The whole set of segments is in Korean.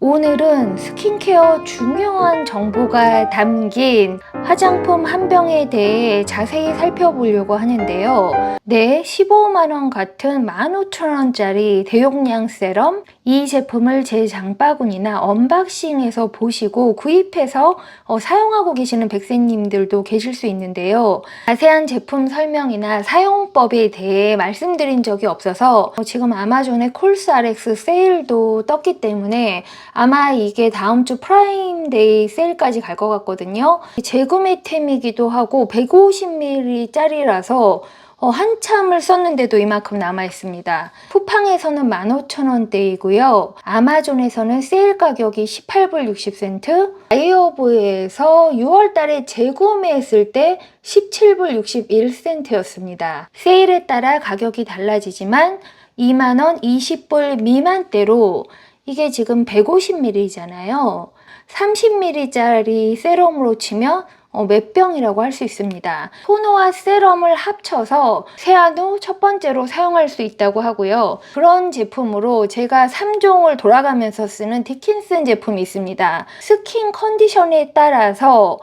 오늘은 스킨케어 중요한 정보가 담긴 화장품 한 병에 대해 자세히 살펴보려고 하는데요. 네, 15만원 같은 15,000원짜리 대용량 세럼, 이 제품을 제 장바구니나 언박싱에서 보시고 구입해서 사용하고 계시는 백세님들도 계실 수 있는데요. 자세한 제품 설명이나 사용법에 대해 말씀드린 적이 없어서 지금 아마존의 콜스RX 세일도 떴기 때문에 아마 이게 다음 주 프라임데이 세일까지 갈 것 같거든요. 재구매템이기도 하고 150ml 짜리라서 한참을 썼는데도 이만큼 남아 있습니다. 쿠팡에서는 15,000원대이고요. 아마존에서는 세일 가격이 18불 60센트, 아이허브에서 6월달에 재구매했을 때 17불 61센트였습니다. 세일에 따라 가격이 달라지지만 2만원 20불 미만대로 이게 지금 150ml잖아요. 30ml짜리 세럼으로 치면 몇 병이라고 할 수 있습니다. 토너와 세럼을 합쳐서 세안 후 첫 번째로 사용할 수 있다고 하고요. 그런 제품으로 제가 3종을 돌아가면서 쓰는 디킨슨 제품이 있습니다. 스킨 컨디션에 따라서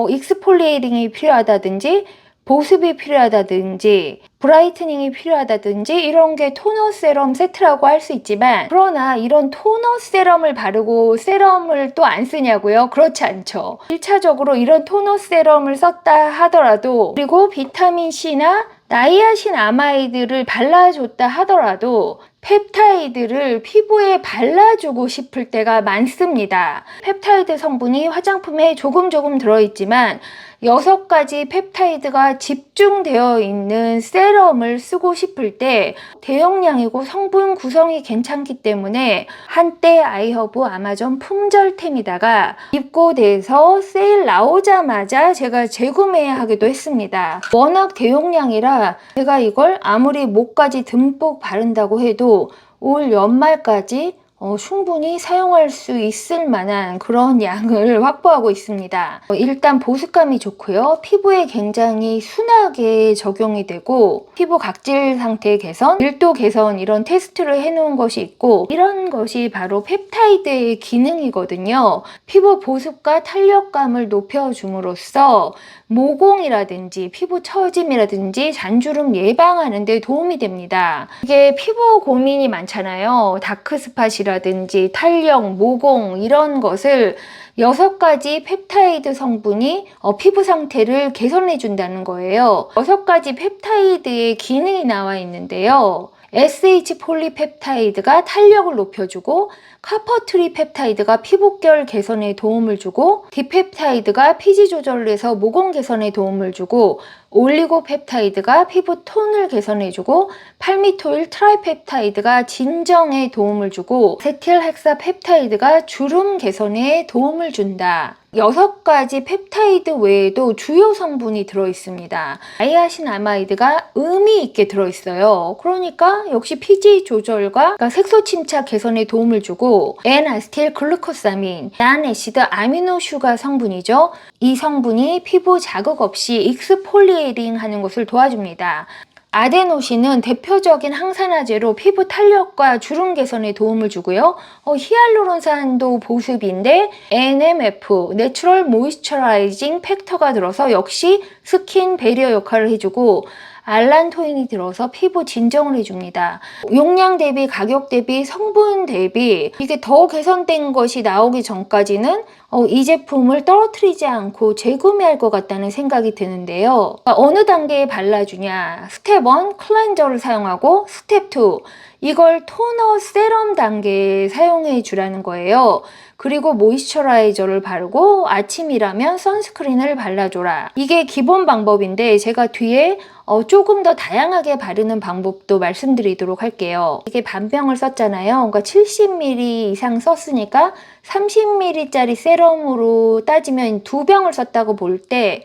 익스폴리에이팅이 필요하다든지 보습이 필요하다든지 브라이트닝이 필요하다든지 이런 게 토너 세럼 세트라고 할 수 있지만, 그러나 이런 토너 세럼을 바르고 세럼을 또 안 쓰냐고요? 그렇지 않죠. 1차적으로 이런 토너 세럼을 썼다 하더라도, 그리고 비타민C나 나이아신 아마이드를 발라줬다 하더라도 펩타이드를 피부에 발라주고 싶을 때가 많습니다. 펩타이드 성분이 화장품에 조금 들어있지만 6가지 펩타이드가 집중되어 있는 세럼을 쓰고 싶을 때 대용량이고 성분 구성이 괜찮기 때문에 한때 아이허브 아마존 품절템이다가 입고돼서 세일 나오자마자 제가 재구매하기도 했습니다. 워낙 대용량이라 제가 이걸 아무리 목까지 듬뿍 바른다고 해도 올 연말까지 충분히 사용할 수 있을 만한 그런 양을 확보하고 있습니다. 일단 보습감이 좋고요. 피부에 굉장히 순하게 적용이 되고, 피부 각질 상태 개선, 밀도 개선 이런 테스트를 해놓은 것이 있고, 이런 것이 바로 펩타이드의 기능이거든요. 피부 보습과 탄력감을 높여줌으로써 모공이라든지 피부 처짐이라든지 잔주름 예방하는 데 도움이 됩니다. 이게 피부 고민이 많잖아요. 다크스팟이라든지 탄력, 모공 이런 것을 6가지 펩타이드 성분이 피부 상태를 개선해 준다는 거예요. 6가지 펩타이드의 기능이 나와 있는데요. SH 폴리펩타이드가 탄력을 높여주고, 카퍼트리 펩타이드가 피부결 개선에 도움을 주고, 디펩타이드가 피지 조절을 해서 모공 개선에 도움을 주고, 올리고펩타이드가 피부 톤을 개선해주고, 팔미토일 트라이펩타이드가 진정에 도움을 주고, 세틸헥사펩타이드가 주름 개선에 도움을 준다. 6가지 펩타이드 외에도 주요 성분이 들어있습니다. 나이아신 아마이드가 의미 있게 들어있어요. 그러니까 역시 피지 조절과 색소 침착 개선에 도움을 주고, N아세틸 글루코사민, 난애시드 아미노슈가 성분이죠. 이 성분이 피부 자극 없이 익스폴리에이팅 하는 것을 도와줍니다. 아데노신은 대표적인 항산화제로 피부 탄력과 주름 개선에 도움을 주고요. 히알루론산도 보습인데 NMF, 내추럴 모이스처라이징 팩터가 들어서 역시 스킨 배리어 역할을 해주고, 알란토인이 들어서 피부 진정을 해줍니다. 용량 대비, 가격 대비, 성분 대비 이게 더 개선된 것이 나오기 전까지는 이 제품을 떨어뜨리지 않고 재구매할 것 같다는 생각이 드는데요. 어느 단계에 발라주냐? 스텝 1 클렌저를 사용하고, 스텝 2 이걸 토너 세럼 단계에 사용해 주라는 거예요. 그리고 모이스처라이저를 바르고 아침이라면 선스크린을 발라줘라. 이게 기본 방법인데 제가 뒤에 조금 더 다양하게 바르는 방법도 말씀드리도록 할게요. 이게 반병을 썼잖아요. 그러니까 70ml 이상 썼으니까 30ml짜리 세럼으로 따지면 2병을 썼다고 볼 때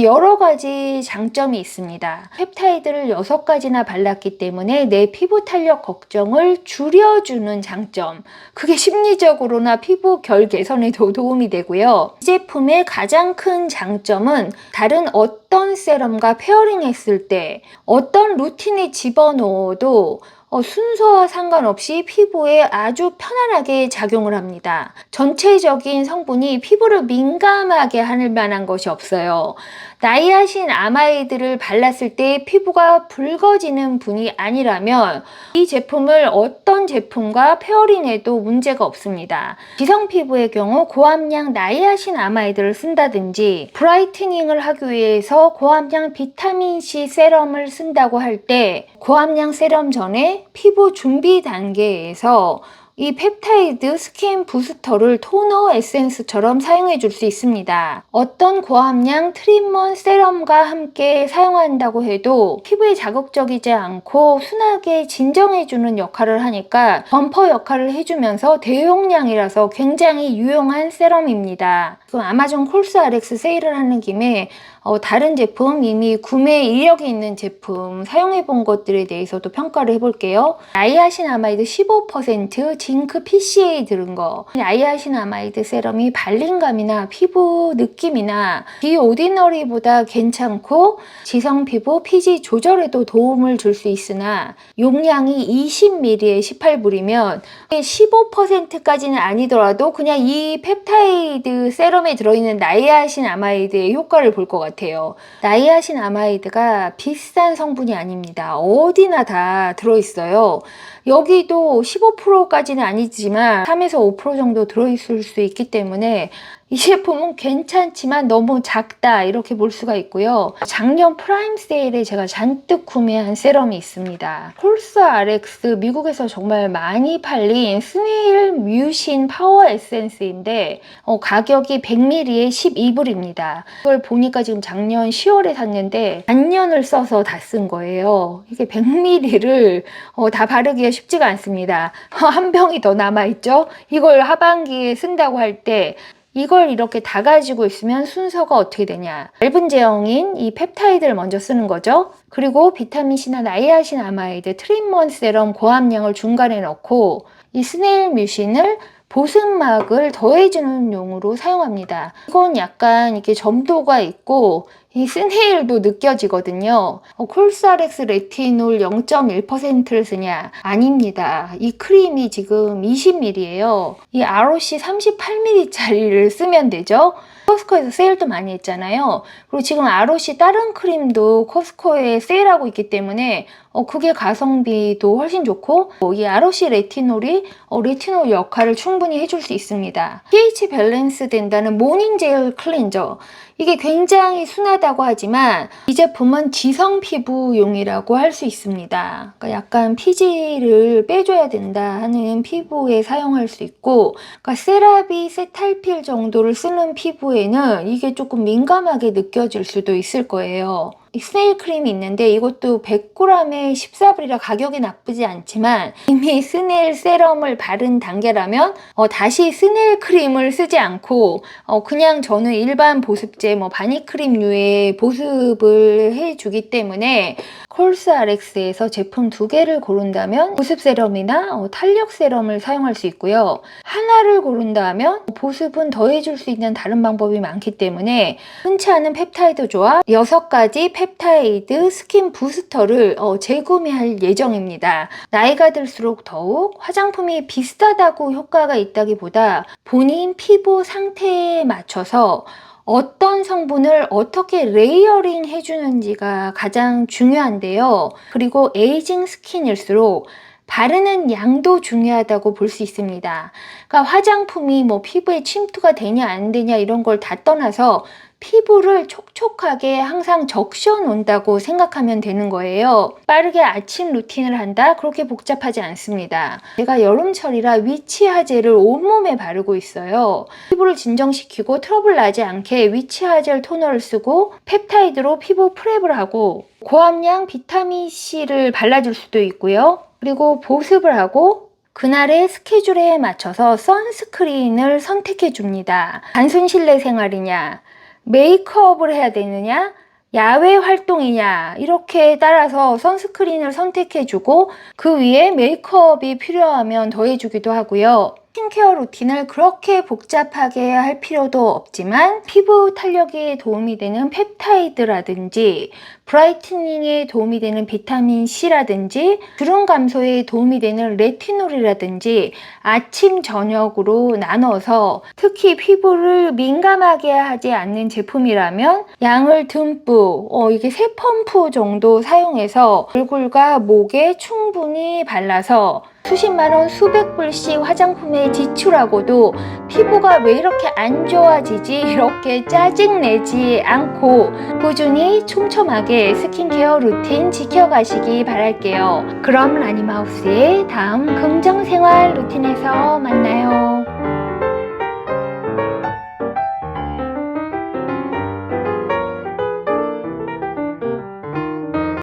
여러 가지 장점이 있습니다. 펩타이드를 6가지나 발랐기 때문에 내 피부 탄력 걱정을 줄여주는 장점. 그게 심리적으로나 피부 결 개선에도 도움이 되고요. 이 제품의 가장 큰 장점은 다른 어떤 세럼과 페어링 했을 때 어떤 루틴에 집어넣어도 순서와 상관없이 피부에 아주 편안하게 작용을 합니다. 전체적인 성분이 피부를 민감하게 할 만한 것이 없어요. 나이아신 아마이드를 발랐을 때 피부가 붉어지는 분이 아니라면 이 제품을 어떤 제품과 페어링해도 문제가 없습니다. 지성 피부의 경우 고함량 나이아신 아마이드를 쓴다든지 브라이트닝을 하기 위해서 고함량 비타민C 세럼을 쓴다고 할 때 고함량 세럼 전에 피부 준비 단계에서 이 펩타이드 스킨 부스터를 토너 에센스처럼 사용해 줄 수 있습니다. 어떤 고함량 트리트먼트 세럼과 함께 사용한다고 해도 피부에 자극적이지 않고 순하게 진정해 주는 역할을 하니까 범퍼 역할을 해주면서 대용량이라서 굉장히 유용한 세럼입니다. 지금 아마존 콜스RX 세일을 하는 김에 다른 제품, 이미 구매 이력이 있는 제품 사용해 본 것들에 대해서도 평가를 해볼게요. 나이아신아마이드 15%, 징크 PCA 들은 거. 나이아신아마이드 세럼이 발림감이나 피부 느낌이나 디오디너리보다 괜찮고 지성 피부 피지 조절에도 도움을 줄 수 있으나 용량이 20ml에 18불이면 15%까지는 아니더라도 그냥 이 펩타이드 세럼에 들어있는 나이아신아마이드의 효과를 볼 것 같아요. 나이아신아마이드가 비싼 성분이 아닙니다. 어디나 다 들어있어요. 여기도 15%까지는 아니지만 3에서 5% 정도 들어있을 수 있기 때문에 이 제품은 괜찮지만 너무 작다 이렇게 볼 수가 있고요. 작년 프라임 세일에 제가 잔뜩 구매한 세럼이 있습니다. 콜스RX 미국에서 정말 많이 팔린 스네일 뮤신 파워 에센스인데 가격이 100ml에 12불입니다. 이걸 보니까 지금 작년 10월에 샀는데 반년을 써서 다 쓴 거예요. 이게 100ml를 다 바르기가 쉽지가 않습니다. 한 병이 더 남아있죠. 이걸 하반기에 쓴다고 할 때 이걸 이렇게 다 가지고 있으면 순서가 어떻게 되냐. 얇은 제형인 이 펩타이드를 먼저 쓰는 거죠. 그리고 비타민C나 나이아신아마이드, 트리트먼트 세럼 고함량을 중간에 넣고 이 스네일 뮤신을 보습막을 더해주는 용으로 사용합니다. 이건 약간 이렇게 점도가 있고 이 스네일도 느껴지거든요. 콜스RX 레티놀 0.1%를 쓰냐? 아닙니다. 이 크림이 지금 20ml예요. 이 ROC 38ml짜리를 쓰면 되죠. 코스코에서 세일도 많이 했잖아요. 그리고 지금 ROC 다른 크림도 코스코에 세일하고 있기 때문에 그게 가성비도 훨씬 좋고 이 ROC 레티놀이 레티놀 역할을 충분히 해줄 수 있습니다. pH 밸런스 된다는 모닝 젤 클렌저. 이게 굉장히 순하다고 하지만 이 제품은 지성 피부용이라고 할 수 있습니다. 그러니까 약간 피지를 빼줘야 된다 하는 피부에 사용할 수 있고 그러니까 세라비, 세탈필 정도를 쓰는 피부에는 이게 조금 민감하게 느껴질 수도 있을 거예요. 이 스네일 크림이 있는데 이것도 100g에 14불이라 가격이 나쁘지 않지만 이미 스네일 세럼을 바른 단계라면 다시 스네일 크림을 쓰지 않고 그냥 저는 일반 보습제 바니크림류의 보습을 해주기 때문에 콜스RX에서 제품 2개를 고른다면 보습 세럼이나 탄력 세럼을 사용할 수 있고요. 하나를 고른다면 보습은 더해줄 수 있는 다른 방법이 많기 때문에 흔치 않은 펩타이드 조합 6가지 펩타이드 스킨 부스터를 재구매할 예정입니다. 나이가 들수록 더욱 화장품이 비싸다고 효과가 있다기보다 본인 피부 상태에 맞춰서 어떤 성분을 어떻게 레이어링 해주는지가 가장 중요한데요. 그리고 에이징 스킨일수록 바르는 양도 중요하다고 볼 수 있습니다. 그러니까 화장품이 피부에 침투가 되냐 안 되냐 이런 걸 다 떠나서 피부를 촉촉하게 항상 적셔 놓는다고 생각하면 되는 거예요. 빠르게 아침 루틴을 한다? 그렇게 복잡하지 않습니다. 제가 여름철이라 위치하젤을 온몸에 바르고 있어요. 피부를 진정시키고 트러블 나지 않게 위치하젤 토너를 쓰고 펩타이드로 피부 프랩을 하고 고함량 비타민C를 발라줄 수도 있고요. 그리고 보습을 하고 그날의 스케줄에 맞춰서 선스크린을 선택해 줍니다. 단순 실내 생활이냐 메이크업을 해야 되느냐 야외 활동이냐 이렇게 따라서 선스크린을 선택해주고 그 위에 메이크업이 필요하면 더해주기도 하고요. 스킨케어 루틴을 그렇게 복잡하게 할 필요도 없지만 피부 탄력에 도움이 되는 펩타이드라든지 브라이트닝에 도움이 되는 비타민 C라든지 주름 감소에 도움이 되는 레티놀이라든지 아침 저녁으로 나눠서 특히 피부를 민감하게 하지 않는 제품이라면 양을 듬뿍 이게 3펌프 정도 사용해서 얼굴과 목에 충분히 발라서 수십만원 수백 불씩 화장품에 지출하고도 피부가 왜 이렇게 안 좋아지지 이렇게 짜증내지 않고 꾸준히 촘촘하게 스킨케어 루틴 지켜가시기 바랄게요. 그럼 라니마우스의 다음 긍정생활 루틴에서 만나요.